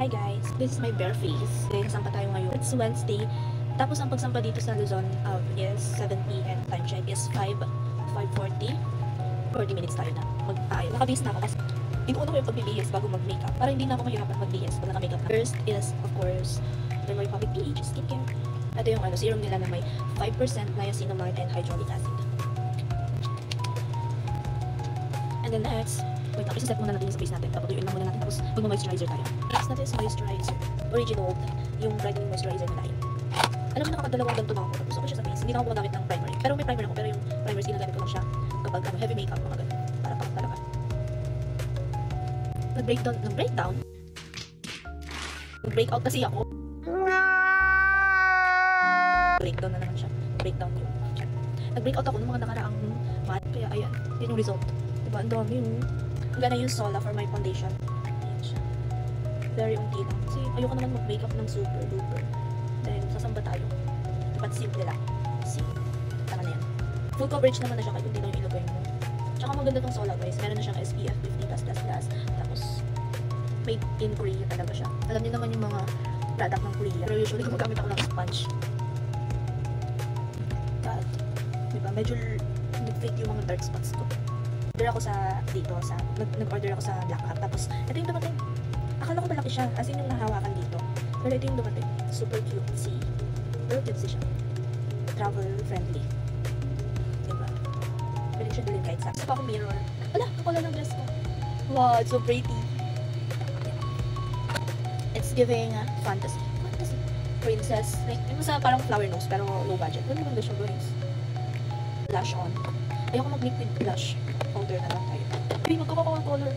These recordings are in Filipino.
Hi guys, this is my bare face. Sampa tayo ngayon. It's Wednesday. Tapos ang pagsampa dito sa Luzon is 7 p.m. Time check is 5:40. 40 minutes tayo na. Nakabihis na ako kasi inuuna ko yung pagbibihis bago mag-makeup. Para hindi na ako mahirapan magbihis pag naka-makeup na. First is, of course, Derma Republic PH Skincare. Ito yung serum nila na may 5% niacinamide and hyaluronic acid. And then next, wait, isa-set muna natin yung sa face natin. Papatuyuin lang muna natin. Tapos mag-moisturizer tayo. Next natin is moisturizer. Original, yung brightening moisturizer na tayo. Alam mo, nakakadalawang ganito na ako. Tapos ako siya sa face. Hindi na ako gumagamit ng primer. Pero may primer ako. Pero yung primer, ginagamit ko lang siya kapag heavy makeup, mga ganun. Para pang talaga. Nag-breakdown kasi ako. Breakdown na naman siya. Breakdown yun. Nag-breakout ako ng mga nakaraang month. Kaya ayan, yun yung result. Diba, ang dami yung I'm gonna use Sola for my foundation. Ayan siya. Very unti lang. Kasi ayoko naman mag-makeup ng super duper. Dahil sasamba tayo. Dapat simple lang. See? Tama na yan. Full coverage naman na siya kahit hindi lang yung ilagay mo. Tsaka maganda tong Sola guys. Meron na siyang SPF 50+++. Tapos made in Korea talaga siya. Alam niyo naman yung mga product ng Korea. Pero usually gumagamit ako ng sponge. God. Diba? Medyo nag-fake yung mga dark spots ko. Nag-order ako sa Black Hat. Tapos, ito yung dumating. Akala ko malaki siya. As in yung nahawakan dito. Pero ito yung dumating. Super cutesy. Pero cutesy siya. Travel friendly. Diba? Pwede siya dalhin kahit sa. Isa pa akong mirror. Wala, ang color ng dress ko. Wow, it's so pretty. It's giving fantasy. Fantasy. Princess. Like, yung sa parang flower nose, pero low budget. Wala naman siya guys. Blush on. Ayoko mag-liquid blush. Powder na lang tayo. Uy, magkaka-color.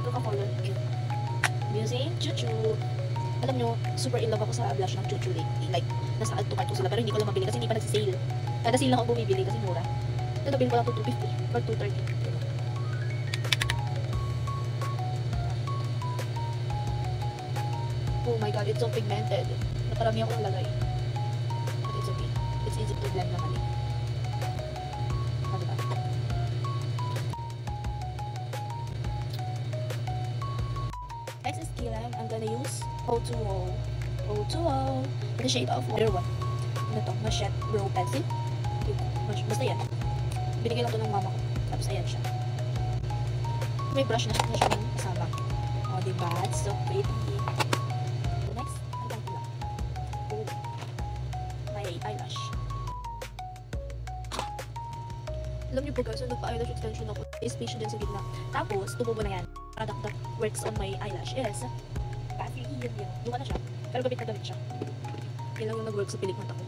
Magkaka-color. Using Chuchu. Alam nyo, super in love ako sa blush ng Chuchu lately. Like, nasa add to cart ko sila, pero hindi ko lang mabili kasi hindi pa nagsisale. Kada sale lang ako bumibili kasi mura. Ito, nabili ko lang to 250 or 230. Oh my god, it's so pigmented. Naparami ako nalagay. But it's okay. It's easy to blend naman eh. Next is Killam. I'm gonna use O2O. O2O. The shade of Water 1. Ano to? Machette Brow Pencil. Basta yan. Binigay lang to ng mama ko. Tapos ayan siya. May brush na siya kasama. O, diba? It's so pretty. The next, ang ganito lang. Oh. My eyelash. Alam niyo po guys, nagpa-eyelash extension ako. Space din sa gitna. Tapos, tumubo na yan. Product that works on my eyelash is Patty Ian. Luma na siya. Pero gamit na gamit siya. Yan lang yung nag-work sa pilik mata ko.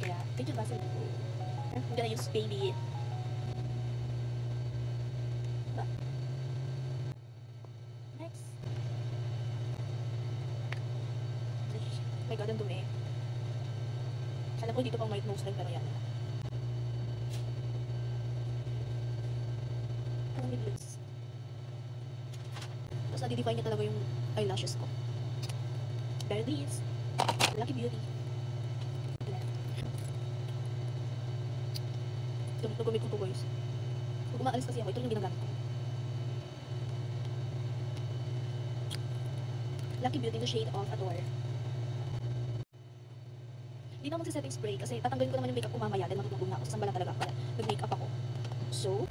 Kaya, medyo basa dito. I'm gonna use baby. Next. Oh my god, ang dumi. Alam ko dito pang white nose lang, pero yan. Ang lips. Tapos na-define niya talaga yung eyelashes ko. Berlies. Lucky Beauty. Gamit ko to guys. Pag umaalis kasi ako, ito yung ginagamit ko. Lucky Beauty, the shade of Adore. Hindi na magsisetting spray kasi tatanggalin ko naman yung makeup ko mamaya dahil matutulog na ako. Sasamba lang talaga ako. Nag-makeup ako. So,